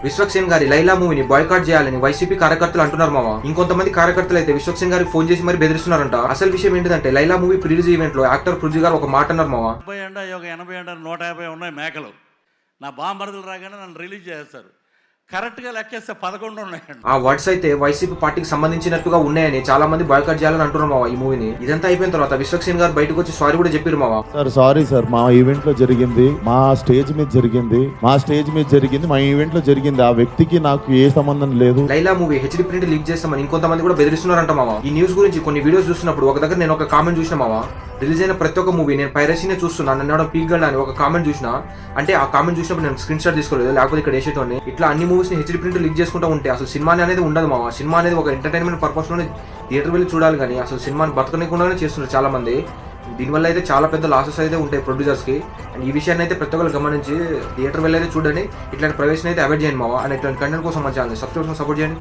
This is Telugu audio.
విశ్వక్సేన్ గారి లైలా మూవీని బాయ్కాట్ చేయాలని వైసీపీ కార్యకర్తలు అంటున్నారు మామ. ఇంకొంతమంది కార్యకర్తలు అయితే విశ్వక్సేన్ గారికి ఫోన్ చేసి మరి బెదిరిస్తున్నారంట. అసలు విషయం ఏంటంటే Laila movie pre release event లో యాక్టర్ పృథ్వీ గారు ఒక మాట అన్నారు మామ. 80 150 ఉన్నాయి మేకలు. నా బాంబరదలు రాగానే నన్ను రిలీజ్ చేస్తారు. కరెక్ట్గా లెక్కేస్తే 11 ఉన్నాయండి. ఆ వర్డ్స్ అయితే వైసీపీ పార్టీకి సంబంధించినట్టుగా ఉన్నాయని చాలా మంది బాయ్కాట్ చేయాలని అంటున్నారు మావా ఈ మూవీని. ఇదంతా అయిపోయిన తర్వాత విశ్వక్సేన్ గారు బయటకు వచ్చి సారీ కూడా చెప్పారు మావా. సారీ సార్, మా ఈవెంట్ లో జరిగింది, మా స్టేజ్ మీద జరిగింది, మా ఈవెంట్ లో జరిగింది. ఆ వ్యక్తికి నాకు ఏ సంబంధం లేదు. Laila movie HD print leak చేస్తామని ఇంకొంతమంది కూడా బెదిరిస్తున్నారంట మావా. ఈ న్యూస్ గురించి కొన్ని వీడియోస్ చూసినప్పుడు ఒక దగ్గర నేను ఒక కామెంట్ చూసిన మావా. రిలీజ్ అయిన ప్రతి ఒక్క మూవీ నేను పైరసీనే చూస్తున్నాను నన్ను పీక్ గల్ అని ఒక కామెంట్ చూసిన. అంటే ఆ కామెంట్ చూసినప్పుడు నేను స్క్రీన్ షాట్ తీసుకోలేదు, లేకపోతే ఇక్కడ వేసేటోని. ఇట్లా అన్ని మూవీస్ ని హెచ్డి ప్రింట్ లీక్ చేసుకుంటూ ఉంటే అసలు సినిమా అనేది ఉండదు మావా. సినిమా అనేది ఒక ఎంటర్టైన్మెంట్ పర్పస్ లోనే థియేటర్ వెళ్ళి చూడాలి, కానీ అసలు సినిమాని బతకనికుండానే చేస్తున్నారు చాలా మంది. దీనివల్ల అయితే చాలా పెద్ద లాసెస్ అయితే ఉంటాయి ప్రొడ్యూసర్స్ కి. అండ్ ఈ విషయాన్ని అయితే ప్రతి ఒక్కరు గమనించి థియేటర్ వెళ్ళి అయితే చూడండి. ఇట్లాంటి ప్రవేశం అయితే అవాయిడ్ చేయండి మావా. అండ్ ఇట్లాంటి కంటెంట్ కోసం మన ఛానల్ సబ్స్క్రిప్షన్ సపోర్ట్ చేయండి.